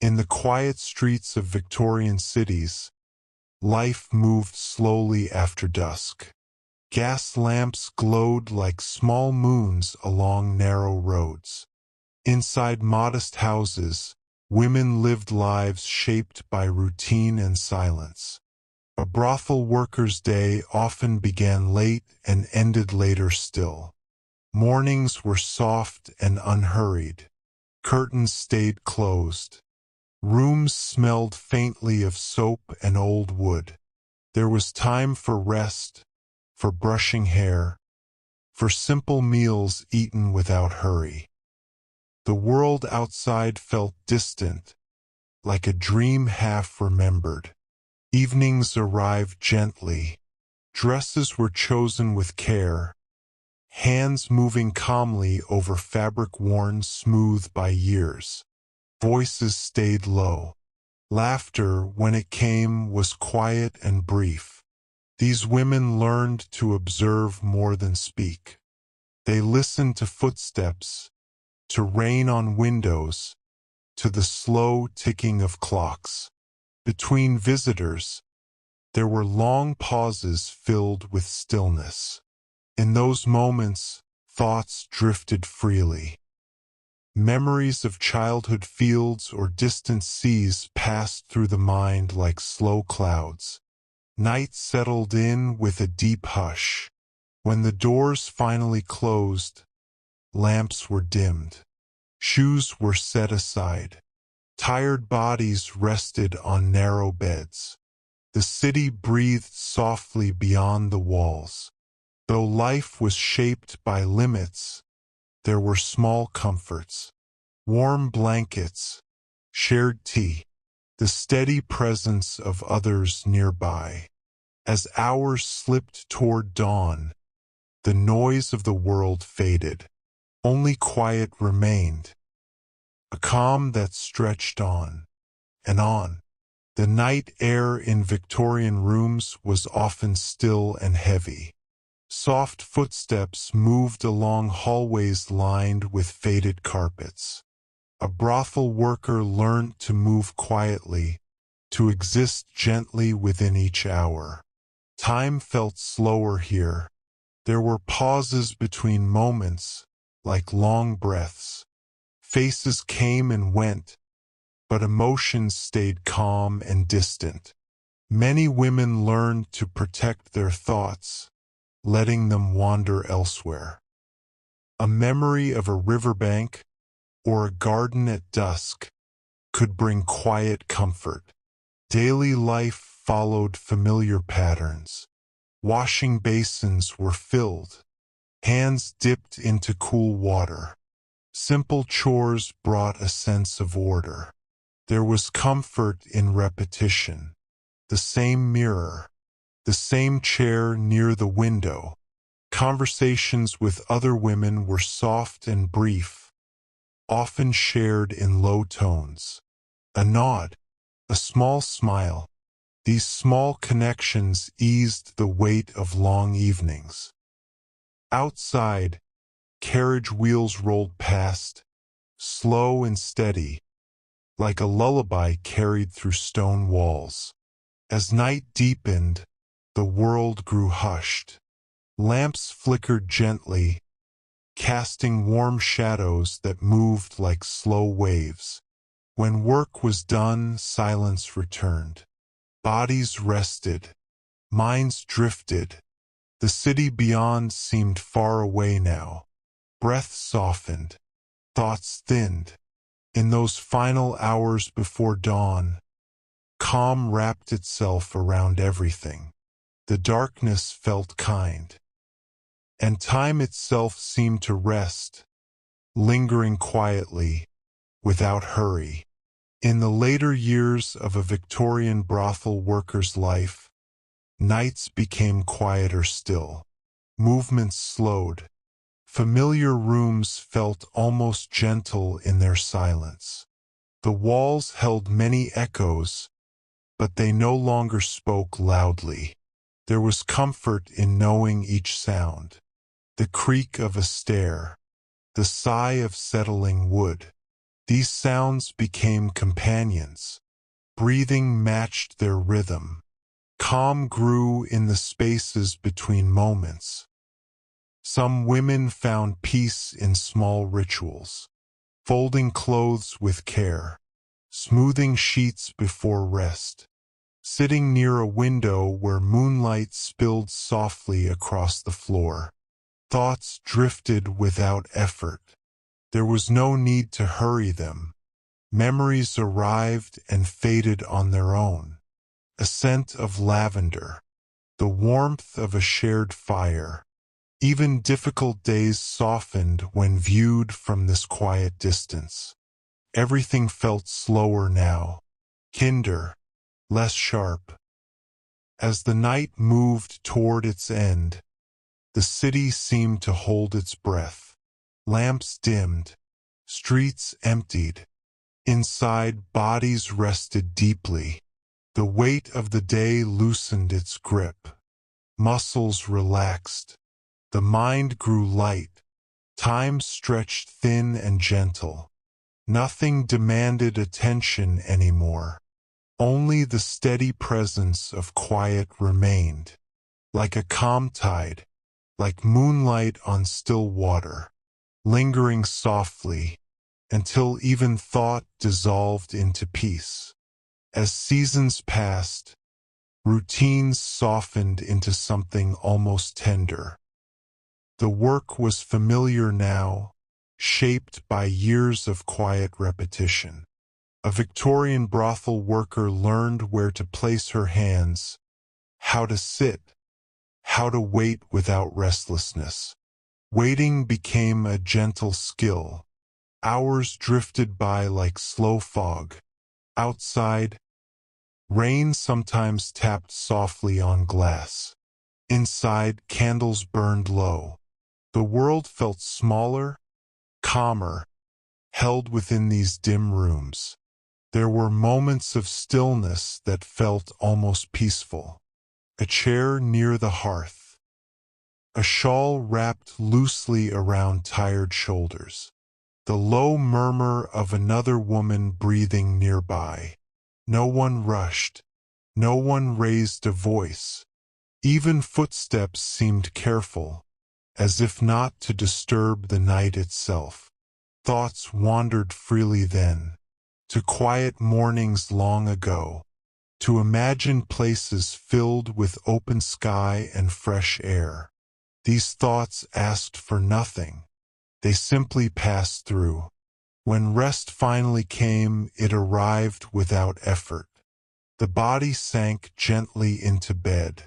In the quiet streets of Victorian cities, life moved slowly after dusk. Gas lamps glowed like small moons along narrow roads. Inside modest houses, women lived lives shaped by routine and silence. A brothel worker's day often began late and ended later still. Mornings were soft and unhurried. Curtains stayed closed. Rooms smelled faintly of soap and old wood. There was time for rest, for brushing hair, for simple meals eaten without hurry. The world outside felt distant, like a dream half remembered. Evenings arrived gently. Dresses were chosen with care, hands moving calmly over fabric worn smooth by years. Voices stayed low. Laughter, when it came, was quiet and brief. These women learned to observe more than speak. They listened to footsteps, to rain on windows, to the slow ticking of clocks. Between visitors, there were long pauses filled with stillness. In those moments, thoughts drifted freely. Memories of childhood fields or distant seas passed through the mind like slow clouds. Night settled in with a deep hush. When the doors finally closed, lamps were dimmed. Shoes were set aside. Tired bodies rested on narrow beds. The city breathed softly beyond the walls. Though life was shaped by limits, there were small comforts. Warm blankets, shared tea, the steady presence of others nearby. As hours slipped toward dawn, the noise of the world faded. Only quiet remained. A calm that stretched on and on. The night air in Victorian rooms was often still and heavy. Soft footsteps moved along hallways lined with faded carpets. A brothel worker learned to move quietly, to exist gently within each hour. Time felt slower here. There were pauses between moments, like long breaths. Faces came and went, but emotions stayed calm and distant. Many women learned to protect their thoughts, letting them wander elsewhere. A memory of a riverbank or a garden at dusk could bring quiet comfort. Daily life followed familiar patterns. Washing basins were filled. Hands dipped into cool water. Simple chores brought a sense of order. There was comfort in repetition. The same mirror, the same chair near the window. Conversations with other women were soft and brief, often shared in low tones. A nod, a small smile. These small connections eased the weight of long evenings. Outside, carriage wheels rolled past, slow and steady, like a lullaby carried through stone walls. As night deepened, the world grew hushed. Lamps flickered gently, casting warm shadows that moved like slow waves. When work was done, silence returned. Bodies rested, minds drifted. The city beyond seemed far away now. Breath softened, thoughts thinned. In those final hours before dawn, calm wrapped itself around everything. The darkness felt kind, and time itself seemed to rest, lingering quietly, without hurry. In the later years of a Victorian brothel worker's life, nights became quieter still. Movements slowed. Familiar rooms felt almost gentle in their silence. The walls held many echoes, but they no longer spoke loudly. There was comfort in knowing each sound. The creak of a stair, the sigh of settling wood, These sounds became companions. Breathing matched their rhythm. Calm grew in the spaces between moments. Some women found peace in small rituals, folding clothes with care, smoothing sheets before rest, sitting near a window where moonlight spilled softly across the floor. Thoughts drifted without effort. There was no need to hurry them. Memories arrived and faded on their own. A scent of lavender, the warmth of a shared fire. Even difficult days softened when viewed from this quiet distance. Everything felt slower now, kinder, less sharp. As the night moved toward its end, the city seemed to hold its breath. Lamps dimmed, streets emptied. Inside, bodies rested deeply. The weight of the day loosened its grip. Muscles relaxed. The mind grew light. Time stretched thin and gentle. Nothing demanded attention anymore. Only the steady presence of quiet remained. Like a calm tide, like moonlight on still water, lingering softly, until even thought dissolved into peace. As seasons passed, routines softened into something almost tender. The work was familiar now, shaped by years of quiet repetition. A Victorian brothel worker learned where to place her hands, how to sit, how to wait without restlessness. Waiting became a gentle skill. Hours drifted by like slow fog. Outside, rain sometimes tapped softly on glass. Inside, candles burned low. The world felt smaller, calmer, held within these dim rooms. There were moments of stillness that felt almost peaceful. A chair near the hearth. A shawl wrapped loosely around tired shoulders. The low murmur of another woman breathing nearby. No one rushed. No one raised a voice. Even footsteps seemed careful, as if not to disturb the night itself. Thoughts wandered freely then, to quiet mornings long ago, to imagined places filled with open sky and fresh air. These thoughts asked for nothing. They simply passed through. When rest finally came, it arrived without effort. The body sank gently into bed.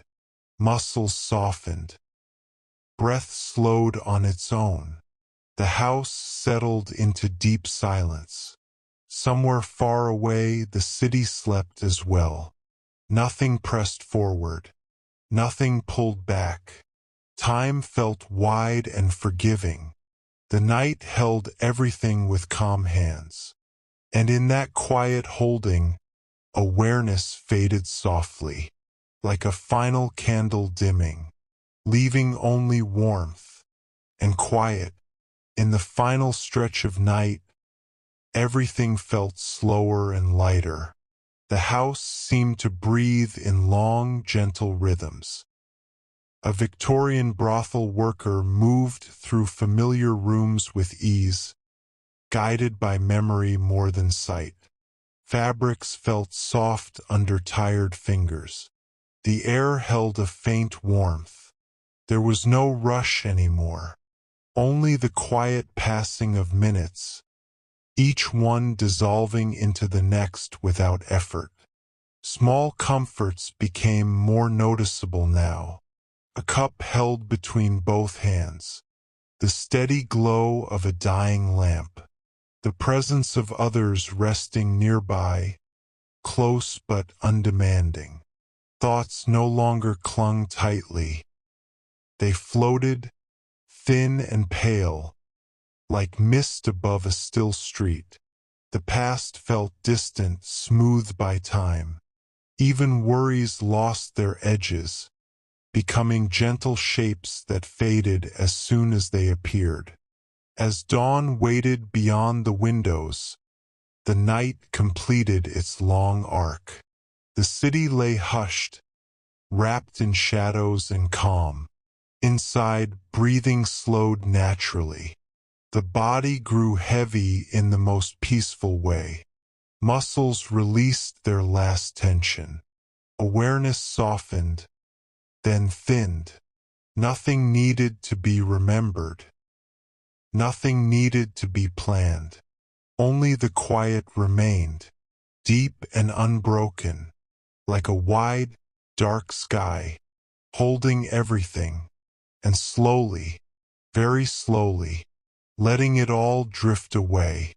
Muscles softened. Breath slowed on its own. The house settled into deep silence. Somewhere far away, the city slept as well. Nothing pressed forward. Nothing pulled back. Time felt wide and forgiving. The night held everything with calm hands. And in that quiet holding, awareness faded softly, like a final candle dimming, leaving only warmth and quiet. In the final stretch of night, everything felt slower and lighter. The house seemed to breathe in long, gentle rhythms. A Victorian brothel worker moved through familiar rooms with ease, guided by memory more than sight. Fabrics felt soft under tired fingers. The air held a faint warmth. There was no rush anymore, only the quiet passing of minutes, each one dissolving into the next without effort. Small comforts became more noticeable now. A cup held between both hands, the steady glow of a dying lamp, the presence of others resting nearby, close but undemanding. Thoughts no longer clung tightly. They floated, thin and pale, like mist above a still street. The past felt distant, smoothed by time. Even worries lost their edges, becoming gentle shapes that faded as soon as they appeared. As dawn waited beyond the windows, The night completed its long arc. The city lay hushed, wrapped in shadows and calm. Inside, breathing slowed naturally. The body grew heavy in the most peaceful way. Muscles released their last tension. Awareness softened, then thinned. Nothing needed to be remembered. Nothing needed to be planned. Only the quiet remained, deep and unbroken, like a wide, dark sky, holding everything, and slowly, very slowly, letting it all drift away.